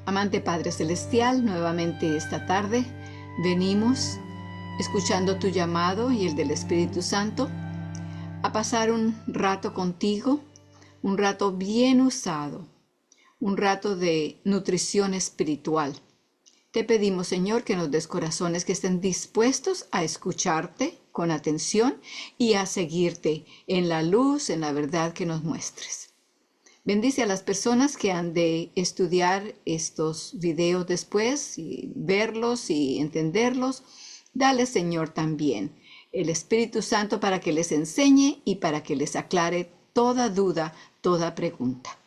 Amante Padre Celestial, nuevamente esta tarde venimos escuchando tu llamado y el del Espíritu Santo a pasar un rato contigo, un rato bien usado, un rato de nutrición espiritual. Te pedimos, Señor, que nos des corazones que estén dispuestos a escucharte con atención y a seguirte en la luz, en la verdad que nos muestres. Bendice a las personas que han de estudiar estos videos después y verlos y entenderlos. Dale, Señor, también el Espíritu Santo para que les enseñe y para que les aclare toda duda, toda pregunta.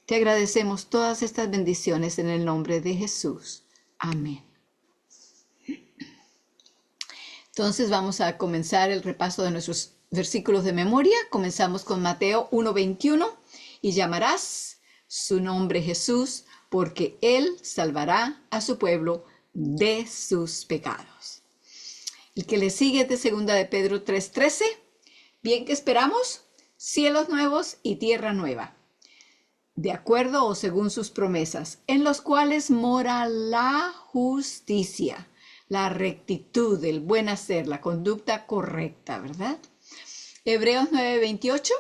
Te agradecemos todas estas bendiciones en el nombre de Jesús. Amén. Entonces vamos a comenzar el repaso de nuestros versículos de memoria. Comenzamos con Mateo 1:21. Y llamarás su nombre Jesús, porque Él salvará a su pueblo de sus pecados. El que le sigue es de 2 de Pedro 3:13. Bien que esperamos cielos nuevos y tierra nueva, de acuerdo o según sus promesas, en los cuales mora la justicia, la rectitud, el buen hacer, la conducta correcta, ¿verdad? Hebreos 9:28.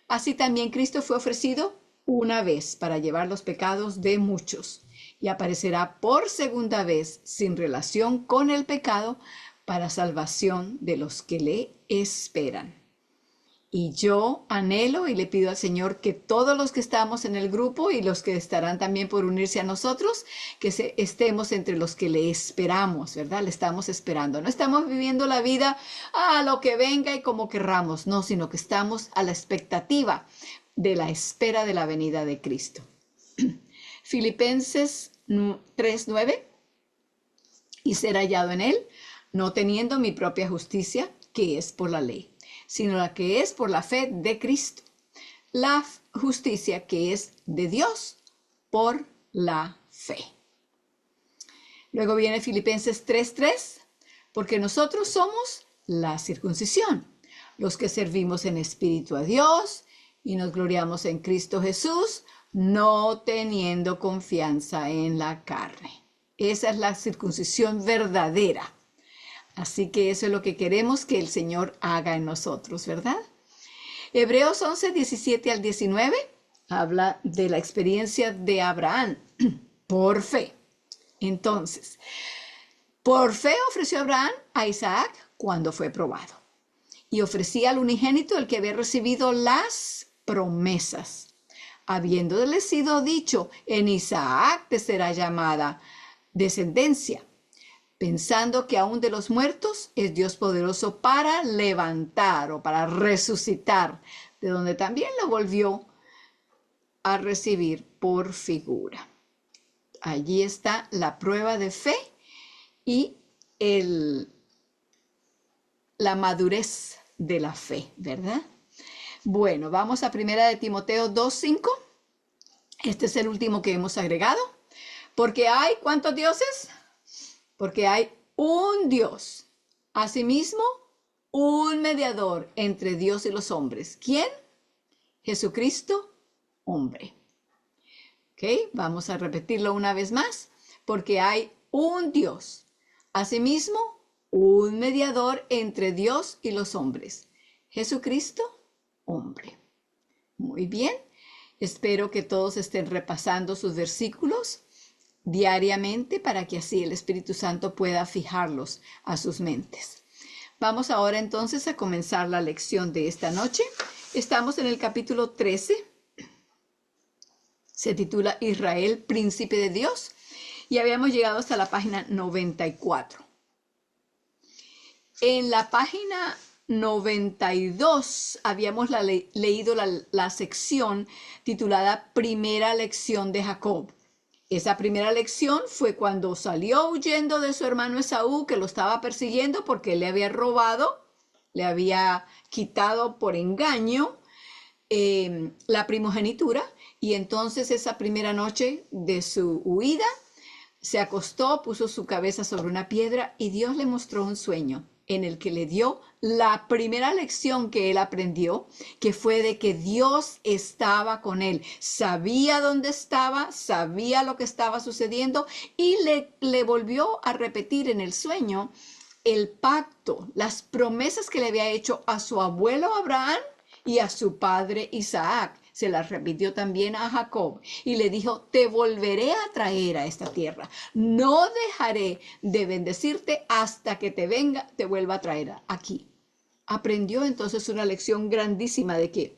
Así también Cristo fue ofrecido una vez para llevar los pecados de muchos y aparecerá por segunda vez sin relación con el pecado para salvación de los que le esperan. Y yo anhelo y le pido al Señor que todos los que estamos en el grupo y los que estarán también por unirse a nosotros, que estemos entre los que le esperamos, ¿verdad? Le estamos esperando. No estamos viviendo la vida a lo que venga y como querramos, no, sino que estamos a la expectativa de la espera de la venida de Cristo. Filipenses 3:9. Y ser hallado en él, no teniendo mi propia justicia, que es por la ley, sino la que es por la fe de Cristo, la justicia que es de Dios por la fe. Luego viene Filipenses 3:3, porque nosotros somos la circuncisión, los que servimos en espíritu a Dios y nos gloriamos en Cristo Jesús, no teniendo confianza en la carne. Esa es la circuncisión verdadera. Así que eso es lo que queremos que el Señor haga en nosotros, ¿verdad? Hebreos 11:17 al 19 habla de la experiencia de Abraham por fe. Entonces, por fe ofreció Abraham a Isaac cuando fue probado. Y ofrecía al unigénito el que había recibido las promesas, habiéndole sido dicho, en Isaac te será llamada descendencia, pensando que aún de los muertos es Dios poderoso para levantar o para resucitar, de donde también lo volvió a recibir por figura. Allí está la prueba de fe y la madurez de la fe, ¿verdad? Bueno, vamos a 1 de Timoteo 2:5. Este es el último que hemos agregado. Porque hay, ¿cuántos dioses? Porque hay un Dios, asimismo un mediador entre Dios y los hombres. ¿Quién? Jesucristo, hombre. ¿Ok? Vamos a repetirlo una vez más. Porque hay un Dios, asimismo un mediador entre Dios y los hombres. Jesucristo, hombre. Muy bien. Espero que todos estén repasando sus versículos diariamente para que así el Espíritu Santo pueda fijarlos a sus mentes. Vamos ahora entonces a comenzar la lección de esta noche. Estamos en el capítulo 13. Se titula Israel, príncipe de Dios, y habíamos llegado hasta la página 94. En la página 92 habíamos leído la sección titulada Primera lección de Jacob. Esa primera lección fue cuando salió huyendo de su hermano Esaú, que lo estaba persiguiendo porque le había robado, le había quitado por engaño la primogenitura. Y entonces esa primera noche de su huida, se acostó, puso su cabeza sobre una piedra y Dios le mostró un sueño. en el que le dio la primera lección que él aprendió, que fue de que Dios estaba con él. Sabía dónde estaba, sabía lo que estaba sucediendo y le volvió a repetir en el sueño el pacto, las promesas que le había hecho a su abuelo Abraham y a su padre Isaac. Se las repitió también a Jacob y le dijo, te volveré a traer a esta tierra. No dejaré de bendecirte hasta que te vuelva a traer aquí. Aprendió entonces una lección grandísima de que,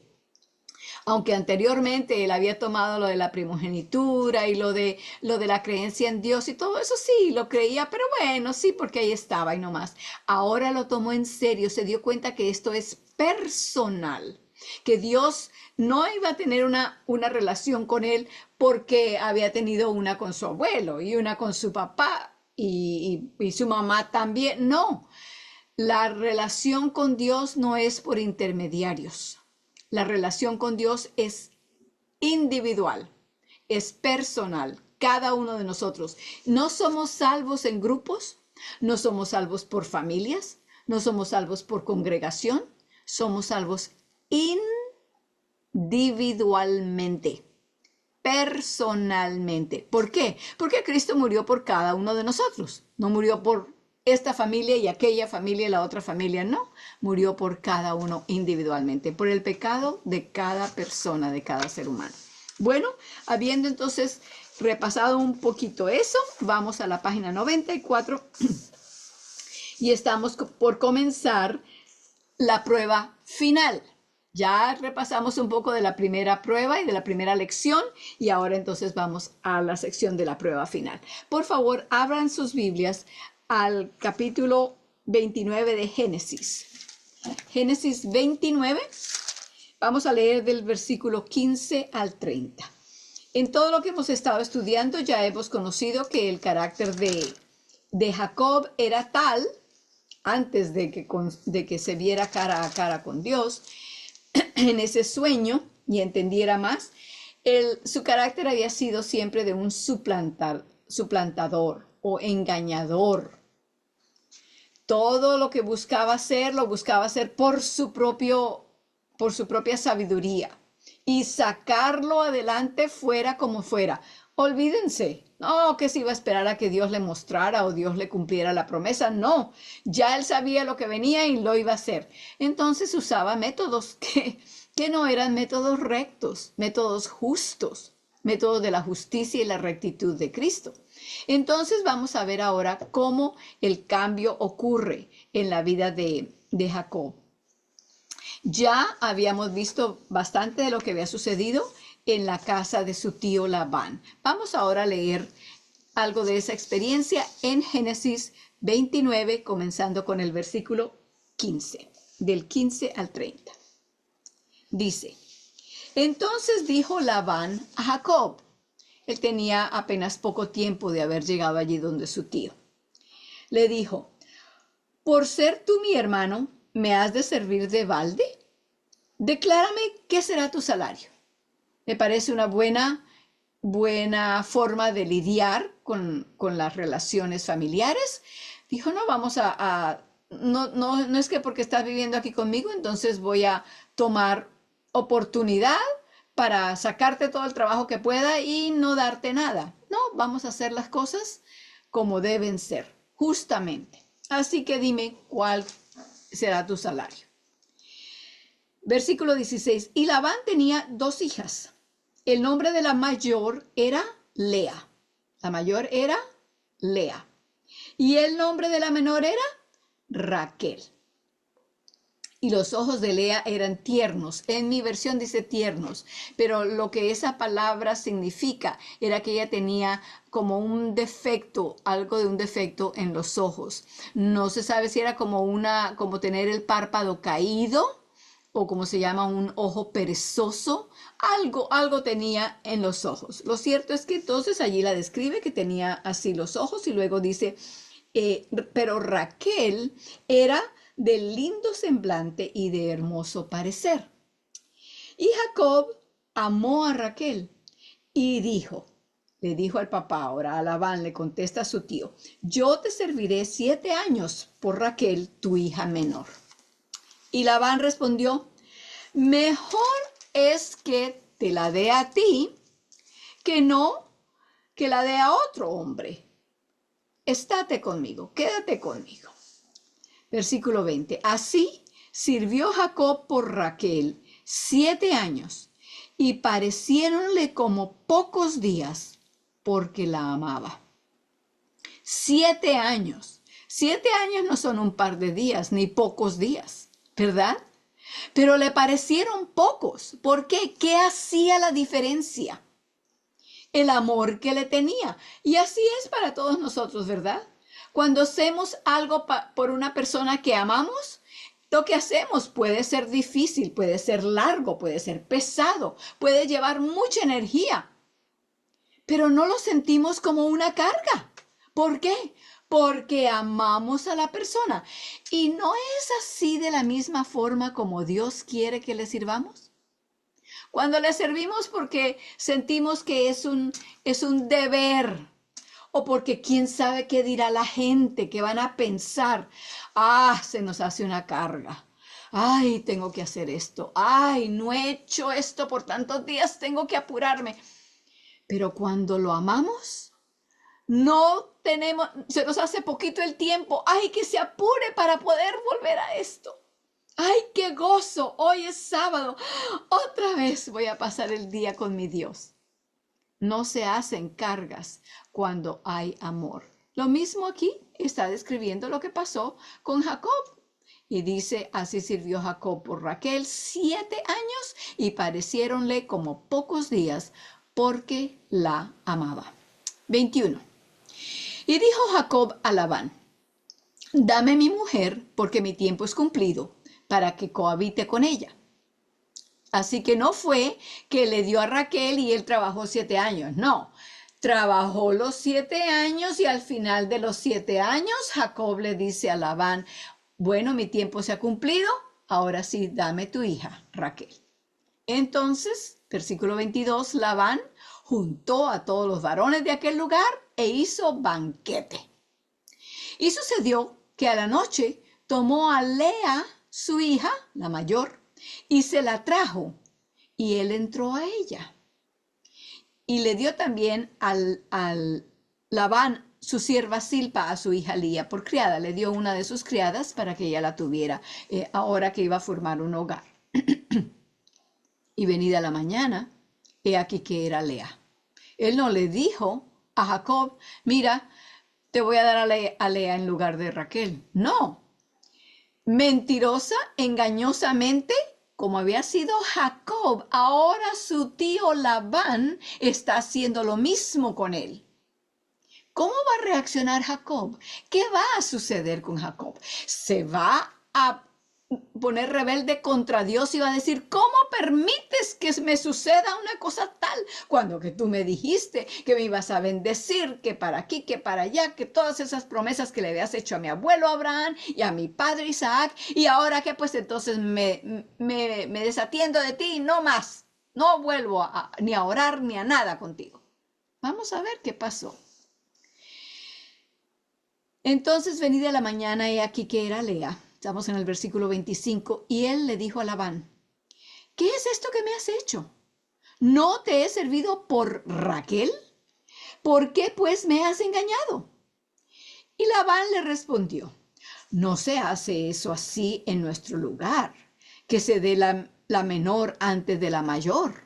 aunque anteriormente él había tomado lo de la primogenitura y lo de la creencia en Dios y todo eso, sí, lo creía, pero bueno, sí, porque ahí estaba y no más. Ahora lo tomó en serio, se dio cuenta que esto es personal, que Dios no iba a tener una relación con él porque había tenido una con su abuelo y una con su papá y su mamá también. No, la relación con Dios no es por intermediarios. La relación con Dios es individual, es personal, cada uno de nosotros. No somos salvos en grupos, no somos salvos por familias, no somos salvos por congregación, somos salvos individualmente, personalmente. ¿Por qué? Porque Cristo murió por cada uno de nosotros. No murió por esta familia y aquella familia y la otra familia, no. Murió por cada uno individualmente, por el pecado de cada persona, de cada ser humano. Bueno, habiendo entonces repasado un poquito eso, vamos a la página 94 y estamos por comenzar la prueba final. Ya repasamos un poco de la primera prueba y de la primera lección y ahora entonces vamos a la sección de la prueba final. Por favor, abran sus Biblias al capítulo 29 de Génesis. Génesis 29, vamos a leer del versículo 15 al 30. En todo lo que hemos estado estudiando ya hemos conocido que el carácter de Jacob era tal, antes de que se viera cara a cara con Dios, en ese sueño y entendiera más, su carácter había sido siempre de un suplantador o engañador. Todo lo que buscaba hacer, lo buscaba hacer por su propia sabiduría y sacarlo adelante fuera como fuera. Olvídense, no, que se iba a esperar a que Dios le mostrara o Dios le cumpliera la promesa. No, ya él sabía lo que venía y lo iba a hacer. Entonces usaba métodos que no eran métodos rectos, métodos justos, métodos de la justicia y la rectitud de Cristo. Entonces vamos a ver ahora cómo el cambio ocurre en la vida de Jacob. Ya habíamos visto bastante de lo que había sucedido en la casa de su tío Labán. Vamos ahora a leer algo de esa experiencia en Génesis 29, comenzando con el versículo 15, del 15 al 30. Dice, entonces dijo Labán a Jacob, él tenía apenas poco tiempo de haber llegado allí donde su tío. Le dijo, por ser tú mi hermano, ¿me has de servir de balde? Declárame qué será tu salario. Me parece una buena forma de lidiar con las relaciones familiares. Dijo, no, no es que porque estás viviendo aquí conmigo, entonces voy a tomar oportunidad para sacarte todo el trabajo que pueda y no darte nada. No, vamos a hacer las cosas como deben ser, justamente. Así que dime cuál será tu salario. Versículo 16. Y Labán tenía 2 hijas. El nombre de la mayor era Lea. La mayor era Lea. Y el nombre de la menor era Raquel. Y los ojos de Lea eran tiernos. En mi versión dice tiernos, pero lo que esa palabra significa era que ella tenía como un defecto, algo de un defecto en los ojos. No se sabe si era como tener el párpado caído o como se llama un ojo perezoso. Algo tenía en los ojos. Lo cierto es que entonces allí la describe que tenía así los ojos y luego dice, pero Raquel era de lindo semblante y de hermoso parecer. Y Jacob amó a Raquel y le dijo al papá, ahora a Labán le contesta a su tío, yo te serviré 7 años por Raquel, tu hija menor. Y Labán respondió, mejor es que te la dé a ti que no que la dé a otro hombre. Estate conmigo, quédate conmigo. Versículo 20. Así sirvió Jacob por Raquel 7 años y pareciéronle como pocos días porque la amaba. 7 años. 7 años no son un par de días ni pocos días, ¿verdad? Pero le parecieron pocos. ¿Por qué? ¿Qué hacía la diferencia? El amor que le tenía. Y así es para todos nosotros, ¿verdad? Cuando hacemos algo por una persona que amamos, lo que hacemos puede ser difícil, puede ser largo, puede ser pesado, puede llevar mucha energía, pero no lo sentimos como una carga. ¿Por qué? Porque amamos a la persona. ¿Y no es así de la misma forma como Dios quiere que le sirvamos? Cuando le servimos porque sentimos que es un deber, o porque quién sabe qué dirá la gente, qué van a pensar. Se nos hace una carga. Ay, tengo que hacer esto. Ay, no he hecho esto por tantos días, tengo que apurarme. Pero cuando lo amamos, no tenemos, se nos hace poquito el tiempo. Ay, que se apure para poder volver a esto. ¡Ay, qué gozo! Hoy es sábado. Otra vez voy a pasar el día con mi Dios. No se hacen cargas cuando hay amor. Lo mismo aquí está describiendo lo que pasó con Jacob. Y dice, así sirvió Jacob por Raquel 7 años y pareciéronle como pocos días porque la amaba. 21. Y dijo Jacob a Labán, dame mi mujer porque mi tiempo es cumplido, para que cohabite con ella. Así que no fue que le dio a Raquel y él trabajó 7 años, no. Trabajó los 7 años y al final de los 7 años Jacob le dice a Labán, bueno, mi tiempo se ha cumplido, ahora sí, dame tu hija, Raquel. Entonces, versículo 22, Labán juntó a todos los varones de aquel lugar e hizo banquete. Y sucedió que a la noche tomó a Lea, su hija, la mayor, y se la trajo, y él entró a ella. Y le dio también al Labán su sierva Silpa a su hija Lía por criada. Le dio una de sus criadas para que ella la tuviera ahora que iba a formar un hogar. Y venida la mañana, he aquí que era Lea. Él no le dijo a Jacob, mira, te voy a dar a Lea en lugar de Raquel. No. Mentirosa, engañosamente, como había sido Jacob, ahora su tío Labán está haciendo lo mismo con él. ¿Cómo va a reaccionar Jacob? ¿Qué va a suceder con Jacob? ¿Se va a poner rebelde contra Dios y va a decir, ¿cómo permites que me suceda una cosa tal? Cuando que tú me dijiste que me ibas a bendecir, que para aquí, que para allá, que todas esas promesas que le habías hecho a mi abuelo Abraham y a mi padre Isaac, y ahora que pues entonces me desatiendo de ti, no más, no vuelvo ni a orar ni a nada contigo. Vamos a ver qué pasó. Entonces, venida la mañana, he aquí que era Lea. Estamos en el versículo 25. Y él le dijo a Labán, ¿qué es esto que me has hecho? ¿No te he servido por Raquel? ¿Por qué pues me has engañado? Y Labán le respondió, no se hace eso así en nuestro lugar, que se dé la menor antes de la mayor.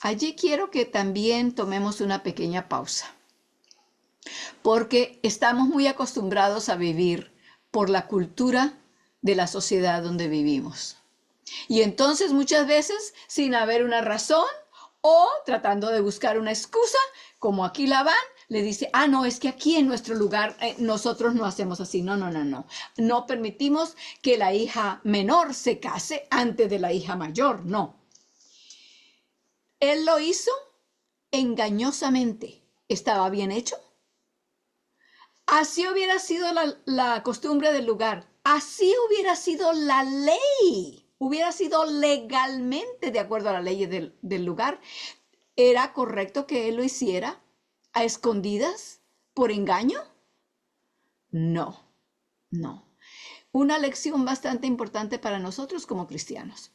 Allí quiero que también tomemos una pequeña pausa, porque estamos muy acostumbrados a vivir por la cultura de la sociedad donde vivimos. Y entonces muchas veces, sin haber una razón o tratando de buscar una excusa, como aquí Labán le dice, no, es que aquí en nuestro lugar nosotros no hacemos así. No. No permitimos que la hija menor se case antes de la hija mayor, no. Él lo hizo engañosamente. ¿Estaba bien hecho? Así hubiera sido la costumbre del lugar. Así hubiera sido la ley. Hubiera sido legalmente de acuerdo a la ley del lugar. ¿Era correcto que él lo hiciera a escondidas por engaño? No, no. Una lección bastante importante para nosotros como cristianos,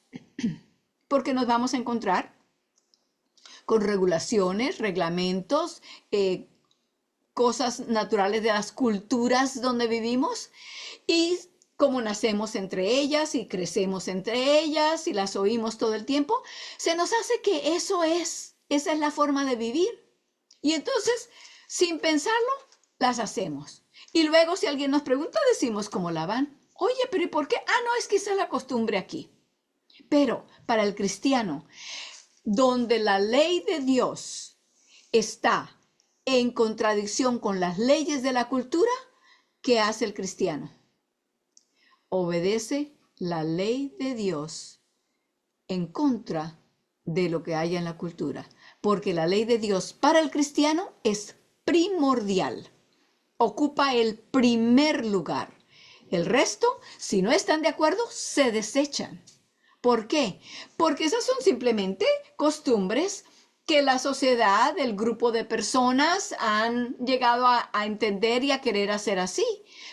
porque nos vamos a encontrar con regulaciones, reglamentos, cosas naturales de las culturas donde vivimos, y como nacemos entre ellas y crecemos entre ellas y las oímos todo el tiempo, se nos hace que esa es la forma de vivir. Y entonces, sin pensarlo, las hacemos. Y luego si alguien nos pregunta, decimos como Labán, oye, pero ¿y por qué? Ah, no, es que esa es la costumbre aquí. Pero para el cristiano, donde la ley de Dios está en contradicción con las leyes de la cultura, ¿qué hace el cristiano? Obedece la ley de Dios en contra de lo que haya en la cultura, porque la ley de Dios para el cristiano es primordial, ocupa el primer lugar. El resto, si no están de acuerdo, se desechan. ¿Por qué? Porque esas son simplemente costumbres que la sociedad, el grupo de personas han llegado a entender y a querer hacer así.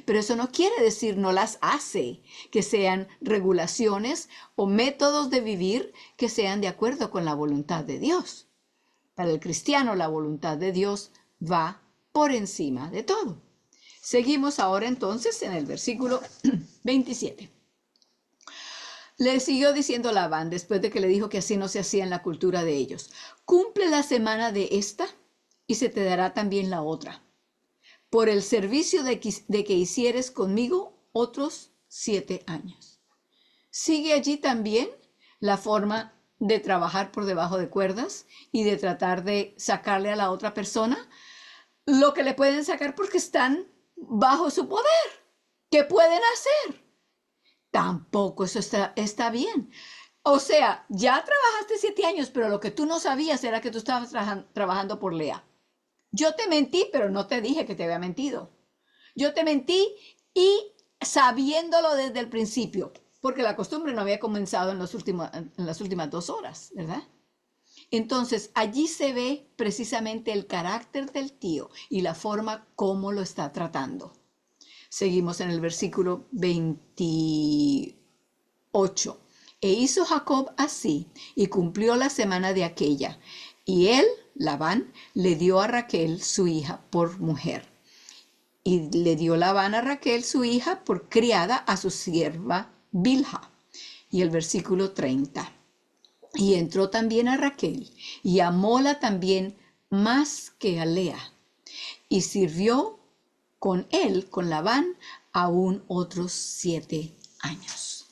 Pero eso no quiere decir no las hace, que sean regulaciones o métodos de vivir que sean de acuerdo con la voluntad de Dios. Para el cristiano, la voluntad de Dios va por encima de todo. Seguimos ahora entonces en el versículo 27. Le siguió diciendo Labán, después de que le dijo que así no se hacía en la cultura de ellos: cumple la semana de esta y se te dará también la otra, por el servicio de que hicieres conmigo otros 7 años. Sigue allí también la forma de trabajar por debajo de cuerdas y de tratar de sacarle a la otra persona lo que le pueden sacar porque están bajo su poder. ¿Qué pueden hacer? Tampoco eso está bien. O sea, ya trabajaste 7 años, pero lo que tú no sabías era que tú estabas trabajando por Lea. Yo te mentí, pero no te dije que te había mentido. Yo te mentí y sabiéndolo desde el principio, porque la costumbre no había comenzado en las últimas 2 horas, ¿verdad? Entonces, allí se ve precisamente el carácter del tío y la forma como lo está tratando. Seguimos en el versículo 28. E hizo Jacob así, y cumplió la semana de aquella. Y él, Labán, le dio a Raquel su hija por mujer. Y le dio Labán a Raquel su hija por criada a su sierva Bilha. Y el versículo 30. Y entró también a Raquel, y amóla también más que a Lea. Y sirvió con él, con Labán, aún otros 7 años.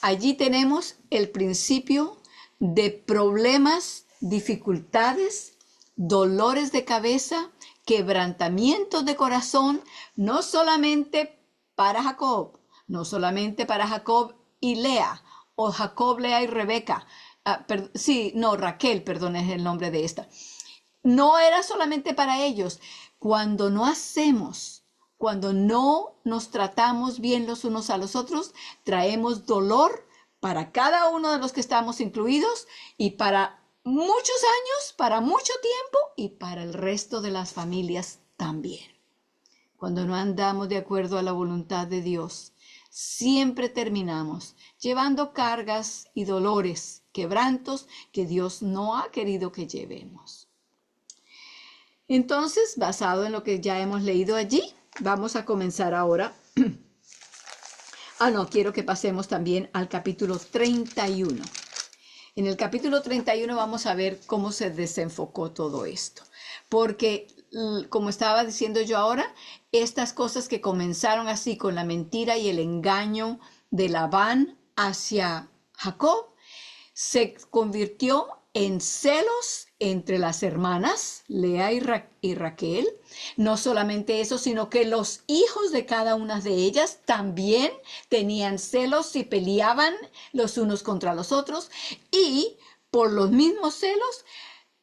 Allí tenemos el principio de problemas, dificultades, dolores de cabeza, quebrantamientos de corazón, no solamente para Jacob, no solamente para Jacob y Lea, o Jacob, Lea y Rebeca. Raquel, perdón, es el nombre de esta. No era solamente para ellos. Cuando no nos tratamos bien los unos a los otros, traemos dolor para cada uno de los que estamos incluidos y para muchos años, para mucho tiempo y para el resto de las familias también. Cuando no andamos de acuerdo a la voluntad de Dios, siempre terminamos llevando cargas y dolores, quebrantos que Dios no ha querido que llevemos. Entonces, basado en lo que ya hemos leído allí, vamos a comenzar ahora. Quiero que pasemos también al capítulo 31. En el capítulo 31 vamos a ver cómo se desenfocó todo esto. Porque, como estaba diciendo yo ahora, estas cosas que comenzaron así con la mentira y el engaño de Labán hacia Jacob, se convirtió en celos entre las hermanas, Lea y Raquel. No solamente eso, sino que los hijos de cada una de ellas también tenían celos y peleaban los unos contra los otros. Y por los mismos celos,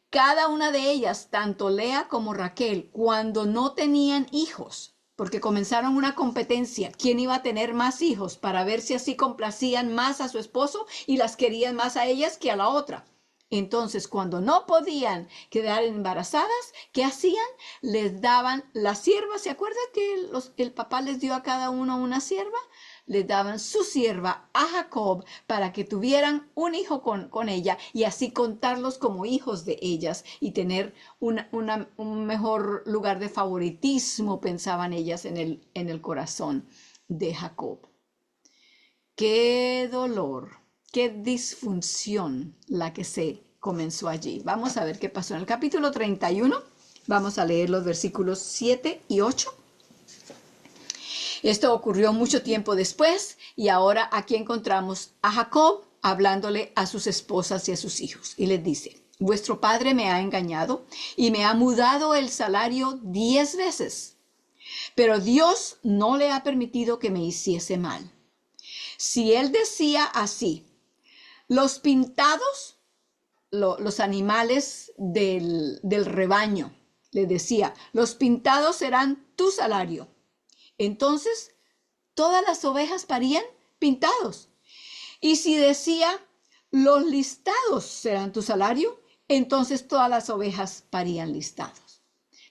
cada una de ellas, tanto Lea como Raquel, cuando no tenían hijos, porque comenzaron una competencia, quién iba a tener más hijos para ver si así complacían más a su esposo y las querían más a ellas que a la otra. Entonces, cuando no podían quedar embarazadas, ¿qué hacían? Les daban la sierva. ¿Se acuerdan que el papá les dio a cada uno una sierva? Les daban su sierva a Jacob para que tuvieran un hijo con ella y así contarlos como hijos de ellas y tener un mejor lugar de favoritismo, pensaban ellas en el corazón de Jacob. Qué dolor, qué disfunción la que se comenzó allí. Vamos a ver qué pasó en el capítulo 31. Vamos a leer los versículos 7 y 8. Esto ocurrió mucho tiempo después y ahora aquí encontramos a Jacob hablándole a sus esposas y a sus hijos. Y les dice, vuestro padre me ha engañado y me ha mudado el salario 10 veces, pero Dios no le ha permitido que me hiciese mal. Si él decía así, los pintados, los animales del rebaño, le decía, los pintados serán tu salario. Entonces, todas las ovejas parían pintados. Y si decía, los listados serán tu salario, entonces todas las ovejas parían listados.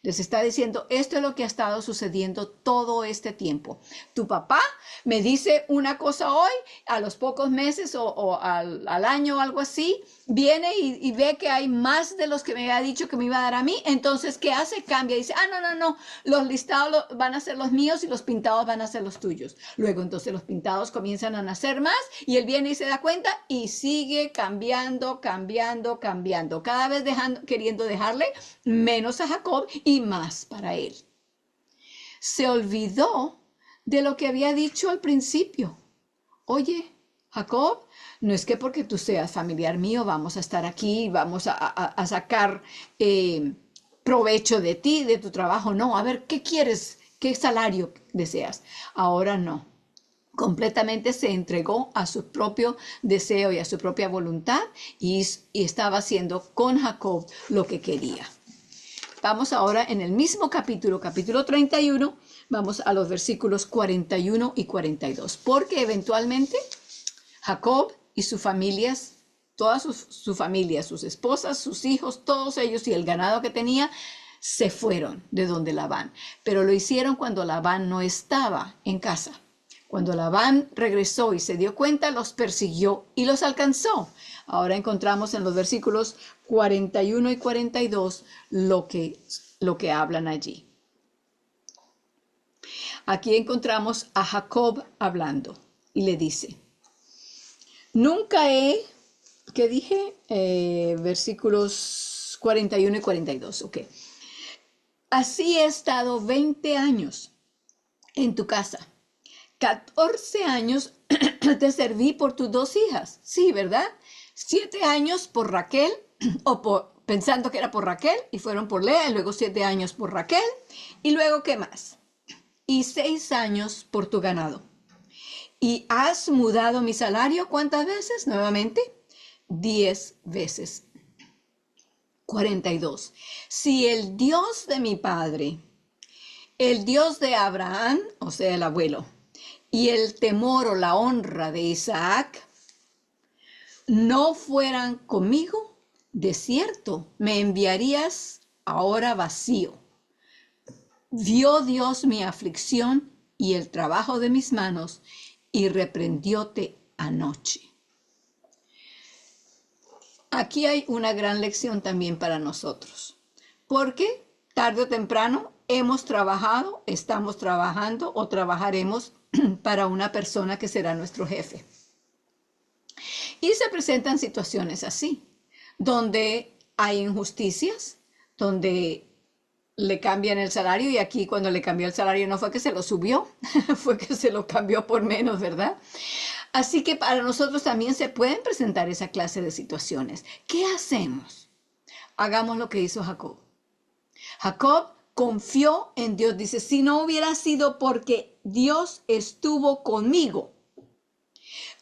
Les está diciendo, esto es lo que ha estado sucediendo todo este tiempo. Tu papá me dice una cosa hoy, a los pocos meses o al año o algo así, viene y ve que hay más de los que me había dicho que me iba a dar a mí. Entonces, ¿qué hace? Cambia y dice, no, los listados van a ser los míos y los pintados van a ser los tuyos. Luego, entonces, los pintados comienzan a nacer más y él viene y se da cuenta y sigue cambiando, cada vez queriendo dejarle menos a Jacob y más para él. Se olvidó de lo que había dicho al principio. Oye, Jacob, no es que porque tú seas familiar mío vamos a estar aquí, vamos a sacar provecho de ti, de tu trabajo. No, a ver, ¿qué quieres? ¿Qué salario deseas? Ahora no. Completamente se entregó a su propio deseo y a su propia voluntad y estaba haciendo con Jacob lo que quería. Vamos ahora en el mismo capítulo 31, vamos a los versículos 41 y 42, porque eventualmente Jacob y sus familias, toda su familia, sus esposas, sus hijos, todos ellos y el ganado que tenía, se fueron de donde Labán, pero lo hicieron cuando Labán no estaba en casa. Cuando Labán regresó y se dio cuenta, los persiguió y los alcanzó. Ahora encontramos en los versículos 41 y 42 lo que hablan allí. Aquí encontramos a Jacob hablando y le dice, nunca he, ¿qué dije? Versículos 41 y 42, ok. Así he estado 20 años en tu casa. 14 años te serví por tus 2 hijas. Sí, ¿verdad? 7 años por Raquel, pensando que era por Raquel, y fueron por Lea, y luego 7 años por Raquel, y luego, ¿qué más? Y 6 años por tu ganado. ¿Y has mudado mi salario cuántas veces? Nuevamente, 10 veces. 42. Si el Dios de mi padre, el Dios de Abraham, o sea, el abuelo, y el temor o la honra de Isaac no fueran conmigo, de cierto me enviarías ahora vacío. Vio Dios mi aflicción y el trabajo de mis manos y reprendióte anoche. Aquí hay una gran lección también para nosotros, porque tarde o temprano hemos trabajado, estamos trabajando o trabajaremos para una persona que será nuestro jefe. Y se presentan situaciones así, donde hay injusticias, donde le cambian el salario, y aquí cuando le cambió el salario no fue que se lo subió, fue que se lo cambió por menos, ¿verdad? Así que para nosotros también se pueden presentar esa clase de situaciones. ¿Qué hacemos? Hagamos lo que hizo Jacob. Jacob confió en Dios. Dice, si no hubiera sido porque Dios estuvo conmigo.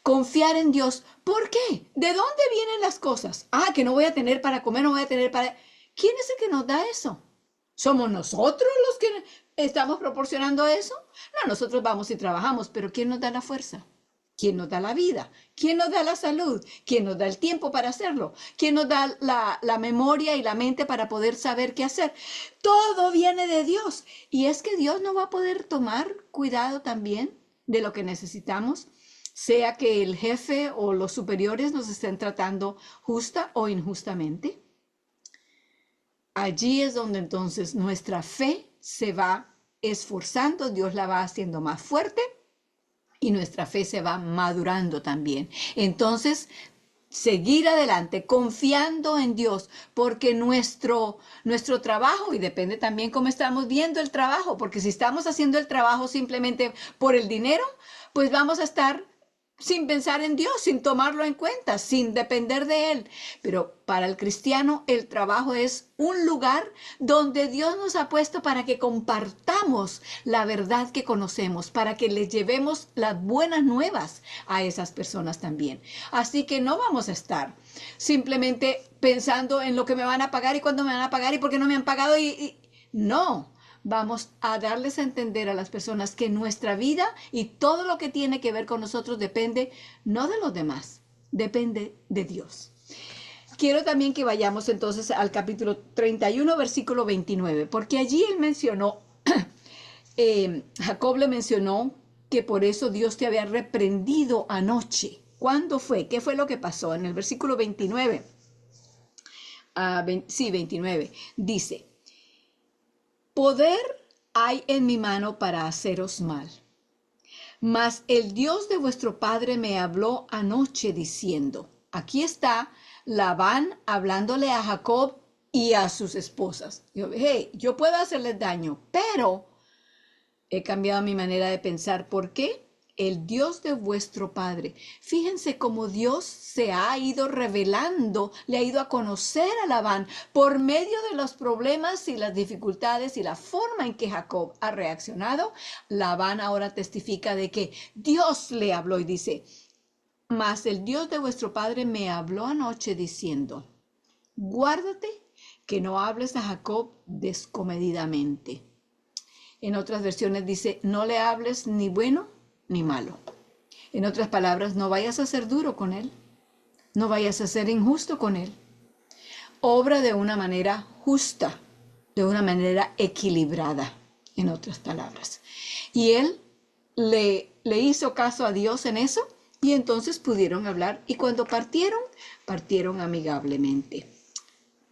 Confiar en Dios. ¿Por qué? ¿De dónde vienen las cosas? Ah, que no voy a tener para comer, no voy a tener para... ¿Quién es el que nos da eso? ¿Somos nosotros los que estamos proporcionando eso? No, nosotros vamos y trabajamos, pero ¿quién nos da la fuerza? ¿Quién nos da la vida? ¿Quién nos da la salud? ¿Quién nos da el tiempo para hacerlo? ¿Quién nos da la memoria y la mente para poder saber qué hacer? Todo viene de Dios. Y es que Dios no va a poder tomar cuidado también de lo que necesitamos, sea que el jefe o los superiores nos estén tratando justa o injustamente. Allí es donde entonces nuestra fe se va esforzando, Dios la va haciendo más fuerte y nuestra fe se va madurando también. Entonces, seguir adelante confiando en Dios, porque nuestro trabajo, y depende también cómo estamos viendo el trabajo, porque si estamos haciendo el trabajo simplemente por el dinero, pues vamos a estar sin pensar en Dios, sin tomarlo en cuenta, sin depender de Él. Pero para el cristiano el trabajo es un lugar donde Dios nos ha puesto para que compartamos la verdad que conocemos, para que les llevemos las buenas nuevas a esas personas también. Así que no vamos a estar simplemente pensando en lo que me van a pagar y cuándo me van a pagar y por qué no me han pagado no. Vamos a darles a entender a las personas que nuestra vida y todo lo que tiene que ver con nosotros depende no de los demás, depende de Dios. Quiero también que vayamos entonces al capítulo 31, versículo 29, porque allí él mencionó, Jacob le mencionó que por eso Dios te había reprendido anoche. ¿Cuándo fue? ¿Qué fue lo que pasó? En el versículo 29, 29, dice: poder hay en mi mano para haceros mal. Mas el Dios de vuestro padre me habló anoche diciendo, aquí está Labán hablándole a Jacob y a sus esposas. Hey, yo puedo hacerles daño, pero he cambiado mi manera de pensar. ¿Por qué? El Dios de vuestro padre. Fíjense cómo Dios se ha ido revelando, le ha ido a conocer a Labán por medio de los problemas y las dificultades y la forma en que Jacob ha reaccionado. Labán ahora testifica de que Dios le habló y dice, mas el Dios de vuestro padre me habló anoche diciendo, guárdate que no hables a Jacob descomedidamente. En otras versiones dice, no le hables ni bueno ni malo. En otras palabras, no vayas a ser duro con él, no vayas a ser injusto con él. Obra de una manera justa, de una manera equilibrada, en otras palabras. Y él le hizo caso a Dios en eso y entonces pudieron hablar y cuando partieron amigablemente.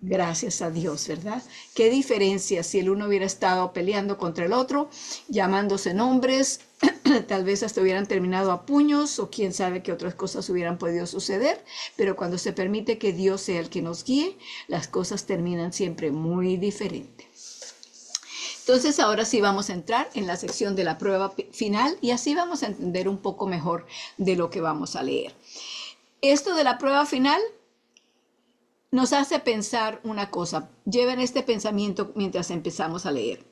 Gracias a Dios, ¿verdad? Qué diferencia si el uno hubiera estado peleando contra el otro, llamándose nombres, tal vez hasta hubieran terminado a puños o quién sabe qué otras cosas hubieran podido suceder, pero cuando se permite que Dios sea el que nos guíe, las cosas terminan siempre muy diferente. Entonces ahora sí vamos a entrar en la sección de la prueba final y así vamos a entender un poco mejor de lo que vamos a leer. Esto de la prueba final nos hace pensar una cosa. Lleven este pensamiento mientras empezamos a leer.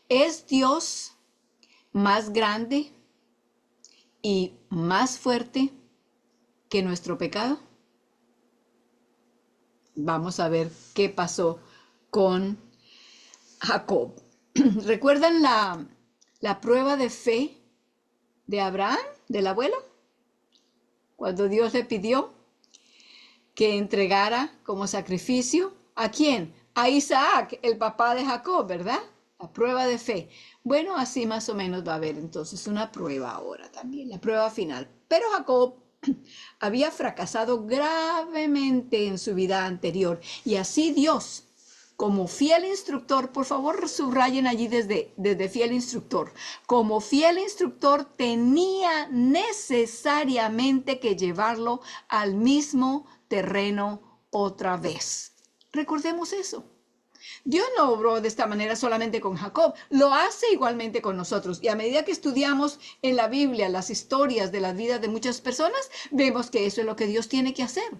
¿Es Dios más grande y más fuerte que nuestro pecado? Vamos a ver qué pasó con Jacob. ¿Recuerdan la prueba de fe de Abraham, del abuelo? Cuando Dios le pidió que entregara como sacrificio, ¿a quién? A Isaac, el papá de Jacob, ¿verdad? La prueba de fe. Bueno, así más o menos va a haber entonces una prueba ahora también, la prueba final. Pero Jacob había fracasado gravemente en su vida anterior y así Dios, como fiel instructor, por favor subrayen allí desde fiel instructor, como fiel instructor tenía necesariamente que llevarlo al mismo terreno otra vez. Recordemos eso. Dios no obró de esta manera solamente con Jacob, lo hace igualmente con nosotros. Y a medida que estudiamos en la Biblia las historias de las vidas de muchas personas, vemos que eso es lo que Dios tiene que hacer.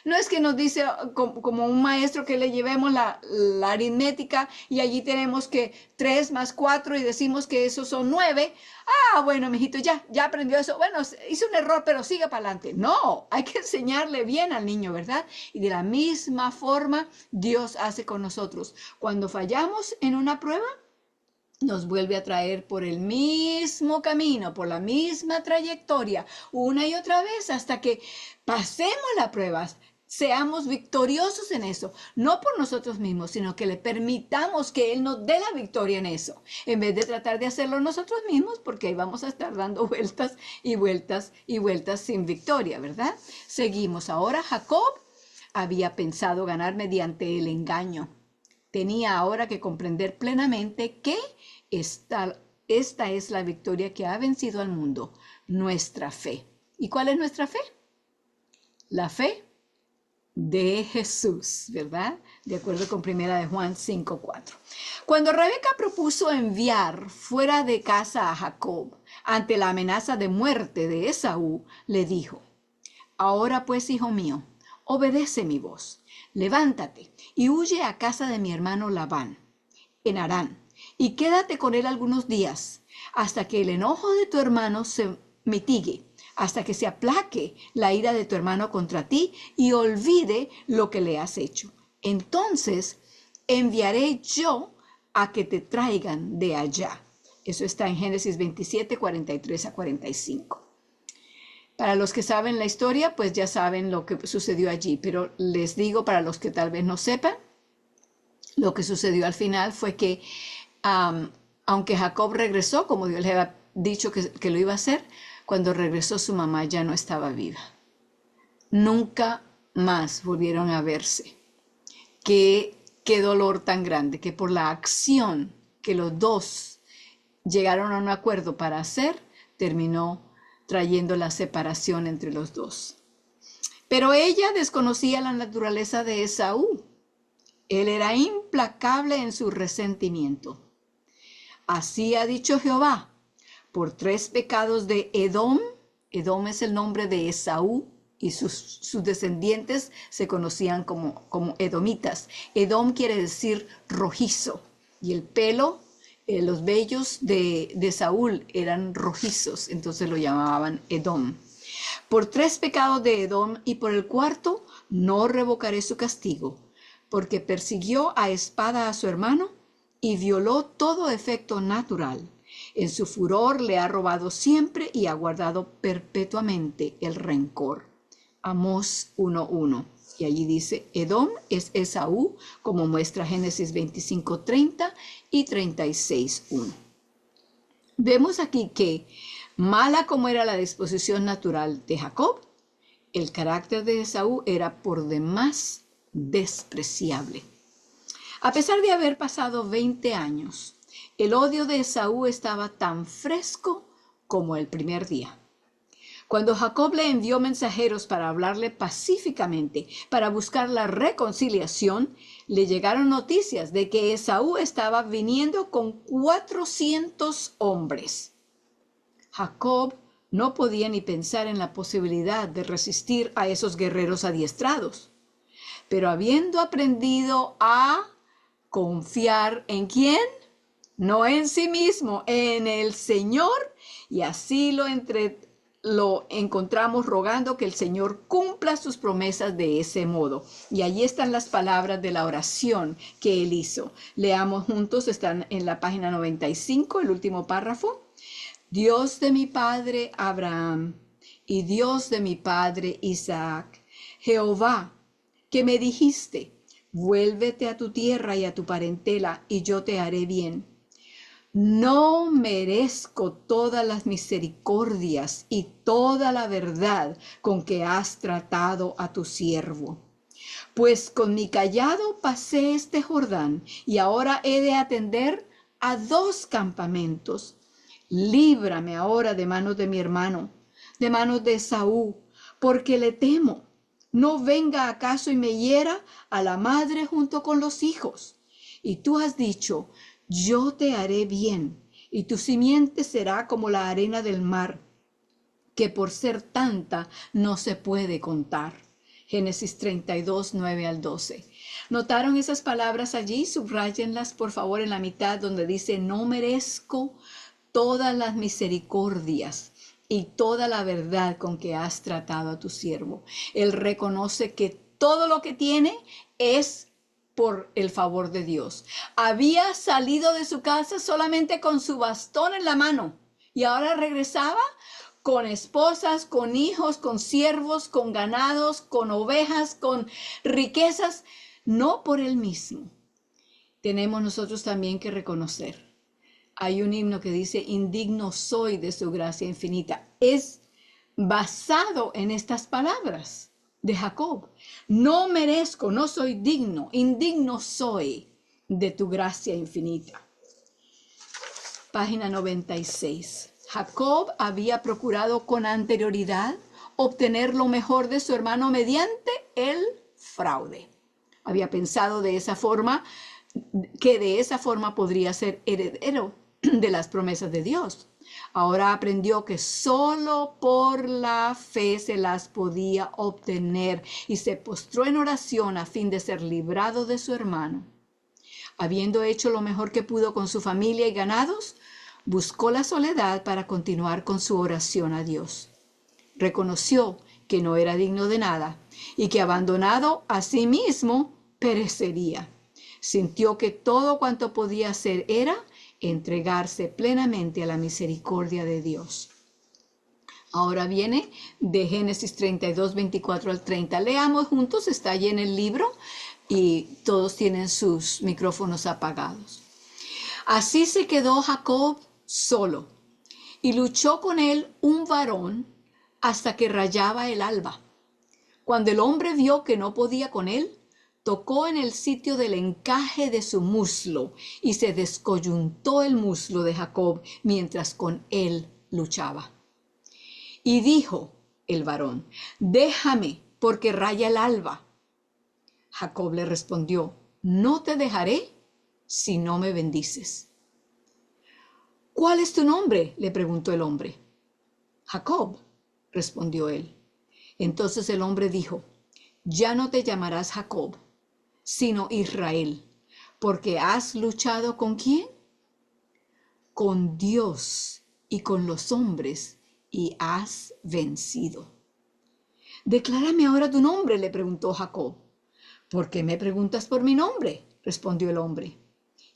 No es que nos dice como un maestro que le llevemos la aritmética y allí tenemos que 3 más 4 y decimos que esos son 9. Ah, bueno, mijito, ya aprendió eso. Bueno, hizo un error, pero siga para adelante. No, hay que enseñarle bien al niño, ¿verdad? Y de la misma forma Dios hace con nosotros. Cuando fallamos en una prueba, nos vuelve a traer por el mismo camino, por la misma trayectoria, una y otra vez, hasta que pasemos la prueba, seamos victoriosos en eso, no por nosotros mismos, sino que le permitamos que Él nos dé la victoria en eso, en vez de tratar de hacerlo nosotros mismos, porque ahí vamos a estar dando vueltas y vueltas y vueltas sin victoria, ¿verdad? Seguimos. Ahora Jacob había pensado ganar mediante el engaño. Tenía ahora que comprender plenamente que esta es la victoria que ha vencido al mundo, nuestra fe. ¿Y cuál es nuestra fe? La fe de Jesús, ¿verdad? De acuerdo con 1 Juan 5:4. Cuando Rebeca propuso enviar fuera de casa a Jacob ante la amenaza de muerte de Esaú, le dijo: ahora pues, hijo mío, obedece mi voz, levántate y huye a casa de mi hermano Labán, en Harán, y quédate con él algunos días, hasta que el enojo de tu hermano se mitigue, hasta que se aplaque la ira de tu hermano contra ti y olvide lo que le has hecho. Entonces enviaré yo a que te traigan de allá. Eso está en Génesis 27, 43 a 45. Para los que saben la historia, pues ya saben lo que sucedió allí, pero les digo, para los que tal vez no sepan, lo que sucedió al final fue que, aunque Jacob regresó, como Dios le había dicho que lo iba a hacer, cuando regresó su mamá ya no estaba viva. Nunca más volvieron a verse. Qué dolor tan grande, que por la acción que los dos llegaron a un acuerdo para hacer, terminó trayendo la separación entre los dos. Pero ella desconocía la naturaleza de Esaú. Él era implacable en su resentimiento. Así ha dicho Jehová: por 3 pecados de Edom, Edom es el nombre de Esaú, y sus descendientes se conocían como edomitas. Edom quiere decir rojizo, y el pelo, los vellos de Saúl eran rojizos, entonces lo llamaban Edom. Por 3 pecados de Edom, y por el 4 no revocaré su castigo, porque persiguió a espada a su hermano y violó todo efecto natural. En su furor le ha robado siempre y ha guardado perpetuamente el rencor. Amós 1:1. Y allí dice, Edom es Esaú, como muestra Génesis 25:30 y 36:1. Vemos aquí que, mala como era la disposición natural de Jacob, el carácter de Esaú era por demás despreciable. A pesar de haber pasado 20 años, el odio de Esaú estaba tan fresco como el primer día. Cuando Jacob le envió mensajeros para hablarle pacíficamente, para buscar la reconciliación, le llegaron noticias de que Esaú estaba viniendo con 400 hombres. Jacob no podía ni pensar en la posibilidad de resistir a esos guerreros adiestrados. Pero habiendo aprendido a confiar ¿en quién? No en sí mismo, en el Señor, y así lo encontramos rogando que el Señor cumpla sus promesas de ese modo. Y allí están las palabras de la oración que él hizo. Leamos juntos, están en la página 95, el último párrafo. Dios de mi padre Abraham y Dios de mi padre Isaac, Jehová, que me dijiste, vuélvete a tu tierra y a tu parentela, y yo te haré bien. No merezco todas las misericordias y toda la verdad con que has tratado a tu siervo. Pues con mi cayado pasé este Jordán, y ahora he de atender a 2 campamentos. Líbrame ahora de manos de mi hermano, de manos de Esaú, porque le temo. No venga acaso y me hiera a la madre junto con los hijos. Y tú has dicho, yo te haré bien, y tu simiente será como la arena del mar, que por ser tanta no se puede contar. Génesis 32, 9 al 12. ¿Notaron esas palabras allí? Subráyenlas por favor en la mitad donde dice, no merezco todas las misericordias y toda la verdad con que has tratado a tu siervo. Él reconoce que todo lo que tiene es por el favor de Dios. Había salido de su casa solamente con su bastón en la mano y ahora regresaba con esposas, con hijos, con siervos, con ganados, con ovejas, con riquezas, no por él mismo. Tenemos nosotros también que reconocer. Hay un himno que dice, indigno soy de su gracia infinita. Es basado en estas palabras de Jacob. No merezco, no soy digno, indigno soy de tu gracia infinita. Página 96. Jacob había procurado con anterioridad obtener lo mejor de su hermano mediante el fraude. Había pensado de esa forma, que de esa forma podría ser heredero de las promesas de Dios. Ahora aprendió que solo por la fe se las podía obtener y se postró en oración a fin de ser librado de su hermano. Habiendo hecho lo mejor que pudo con su familia y ganados, buscó la soledad para continuar con su oración a Dios. Reconoció que no era digno de nada y que abandonado a sí mismo perecería. Sintió que todo cuanto podía hacer era entregarse plenamente a la misericordia de Dios. Ahora viene de Génesis 32, 24 al 30. Leamos juntos, está allí en el libro y todos tienen sus micrófonos apagados. Así se quedó Jacob solo y luchó con él un varón hasta que rayaba el alba. Cuando el hombre vio que no podía con él, tocó en el sitio del encaje de su muslo y se descoyuntó el muslo de Jacob mientras con él luchaba. Y dijo el varón, déjame porque raya el alba. Jacob le respondió, no te dejaré si no me bendices. ¿Cuál es tu nombre?, le preguntó el hombre. Jacob, respondió él. Entonces el hombre dijo, ya no te llamarás Jacob, sino Israel, porque has luchado ¿con quién? Con Dios y con los hombres, y has vencido. Declárame ahora tu nombre, le preguntó Jacob. ¿Por qué me preguntas por mi nombre?, respondió el hombre.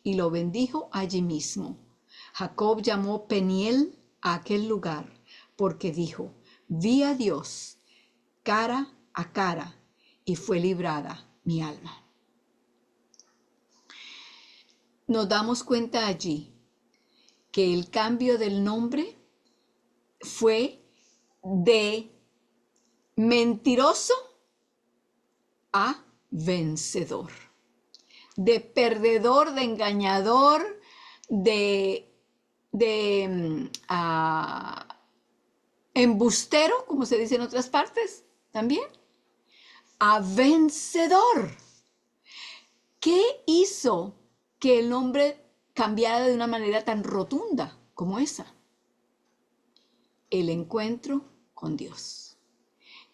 Y lo bendijo allí mismo. Jacob llamó Peniel a aquel lugar, porque dijo, vi a Dios cara a cara, y fue librada mi alma. Nos damos cuenta allí que el cambio del nombre fue de mentiroso a vencedor, de perdedor, de engañador, de embustero, como se dice en otras partes también, a vencedor. ¿Qué hizo que el nombre cambiara de una manera tan rotunda como esa? El encuentro con Dios.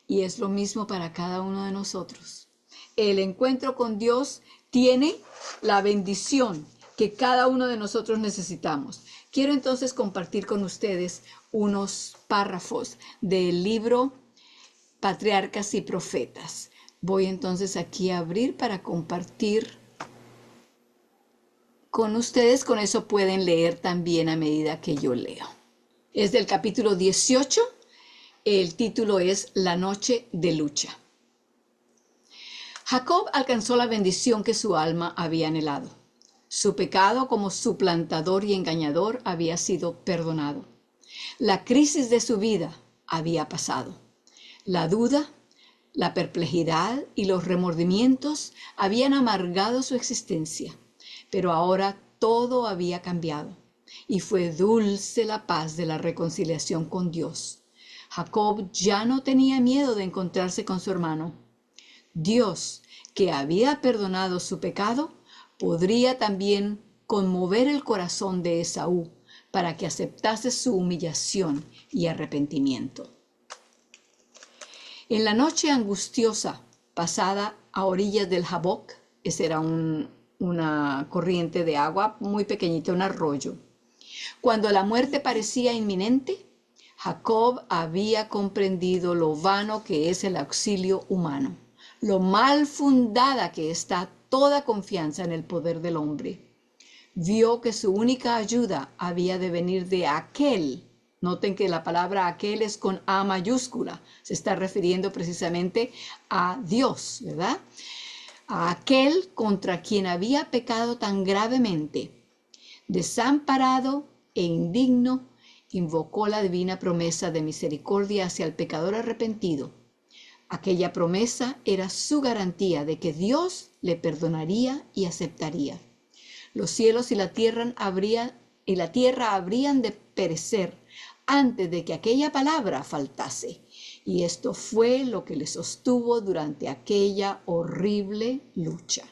Y es lo mismo para cada uno de nosotros. El encuentro con Dios tiene la bendición que cada uno de nosotros necesitamos. Quiero entonces compartir con ustedes unos párrafos del libro Patriarcas y Profetas. Voy entonces aquí a abrir para compartir con ustedes. Con eso pueden leer también a medida que yo leo. Es del capítulo 18. El título es La noche de lucha. Jacob alcanzó la bendición que su alma había anhelado. Su pecado como suplantador y engañador había sido perdonado. La crisis de su vida había pasado. La duda, la perplejidad y los remordimientos habían amargado su existencia, pero ahora todo había cambiado y fue dulce la paz de la reconciliación con Dios. Jacob ya no tenía miedo de encontrarse con su hermano. Dios, que había perdonado su pecado, podría también conmover el corazón de Esaú para que aceptase su humillación y arrepentimiento. En la noche angustiosa, pasada a orillas del Jaboc, esa era una corriente de agua muy pequeñita, un arroyo. Cuando la muerte parecía inminente, Jacob había comprendido lo vano que es el auxilio humano, lo mal fundada que está toda confianza en el poder del hombre. Vio que su única ayuda había de venir de aquel. Noten que la palabra aquel es con A mayúscula. Se está refiriendo precisamente a Dios, ¿verdad? A aquel contra quien había pecado tan gravemente. Desamparado e indigno, invocó la divina promesa de misericordia hacia el pecador arrepentido. Aquella promesa era su garantía de que Dios le perdonaría y aceptaría. Los cielos y la tierra habrían de perecer antes de que aquella palabra faltase. Y esto fue lo que le sostuvo durante aquella horrible lucha.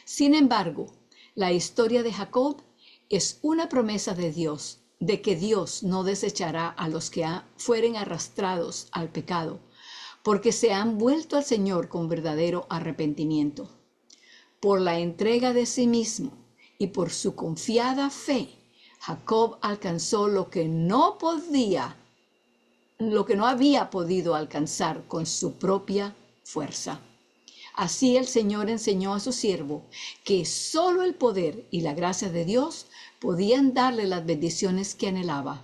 Sin embargo, la historia de Jacob es una promesa de Dios, de que Dios no desechará a los que fueren arrastrados al pecado, porque se han vuelto al Señor con verdadero arrepentimiento. Por la entrega de sí mismo y por su confiada fe, Jacob alcanzó lo que no había podido alcanzar con su propia fuerza. Así el Señor enseñó a su siervo que solo el poder y la gracia de Dios podían darle las bendiciones que anhelaba.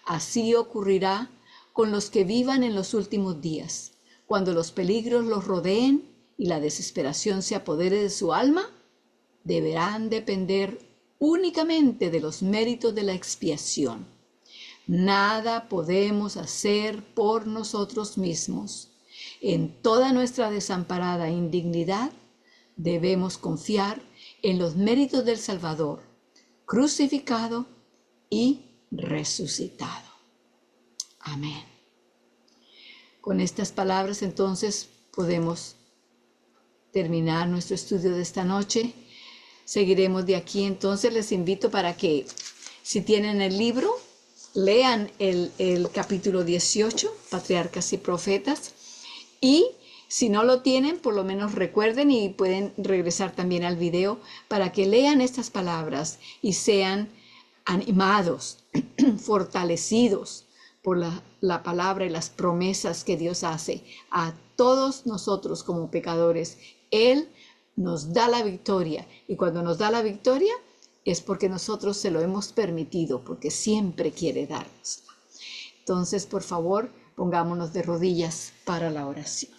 Así ocurrirá con los que vivan en los últimos días. Cuando los peligros los rodeen y la desesperación se apodere de su alma, deberán depender únicamente de los méritos de la expiación. Nada podemos hacer por nosotros mismos. En toda nuestra desamparada indignidad, debemos confiar en los méritos del Salvador, crucificado y resucitado. Amén. Con estas palabras, entonces, podemos terminar nuestro estudio de esta noche. Seguiremos de aquí. Entonces, les invito para que, si tienen el libro, lean el capítulo 18, Patriarcas y Profetas. Y si no lo tienen, por lo menos recuerden y pueden regresar también al video para que lean estas palabras y sean animados, fortalecidos por la palabra y las promesas que Dios hace a todos nosotros como pecadores. Él nos da la victoria, y cuando nos da la victoria es porque nosotros se lo hemos permitido, porque siempre quiere darnos. Entonces, por favor, pongámonos de rodillas para la oración.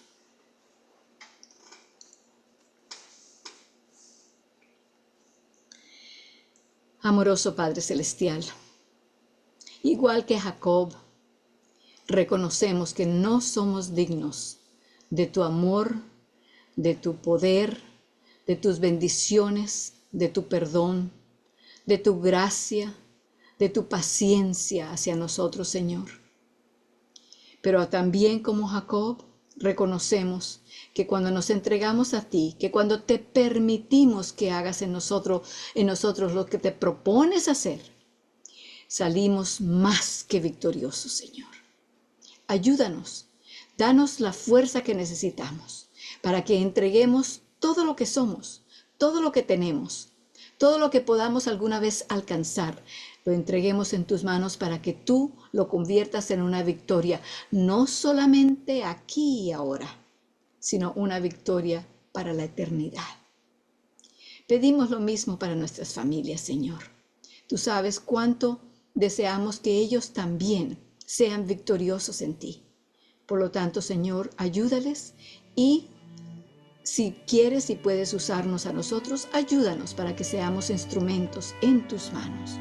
Amoroso Padre Celestial, igual que Jacob, reconocemos que no somos dignos de tu amor, de tu poder, de tus bendiciones, de tu perdón, de tu gracia, de tu paciencia hacia nosotros, Señor. Pero también como Jacob, reconocemos que cuando nos entregamos a ti, que cuando te permitimos que hagas en nosotros lo que te propones hacer, salimos más que victoriosos, Señor. Ayúdanos, danos la fuerza que necesitamos para que entreguemos todo lo que somos, todo lo que tenemos, todo lo que podamos alguna vez alcanzar, lo entreguemos en tus manos para que tú lo conviertas en una victoria, no solamente aquí y ahora, sino una victoria para la eternidad. Pedimos lo mismo para nuestras familias, Señor. Tú sabes cuánto deseamos que ellos también sean victoriosos en ti. Por lo tanto, Señor, ayúdales, y si quieres y puedes usarnos a nosotros, ayúdanos para que seamos instrumentos en tus manos.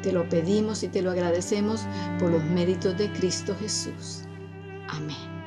Te lo pedimos y te lo agradecemos por los méritos de Cristo Jesús. Amén.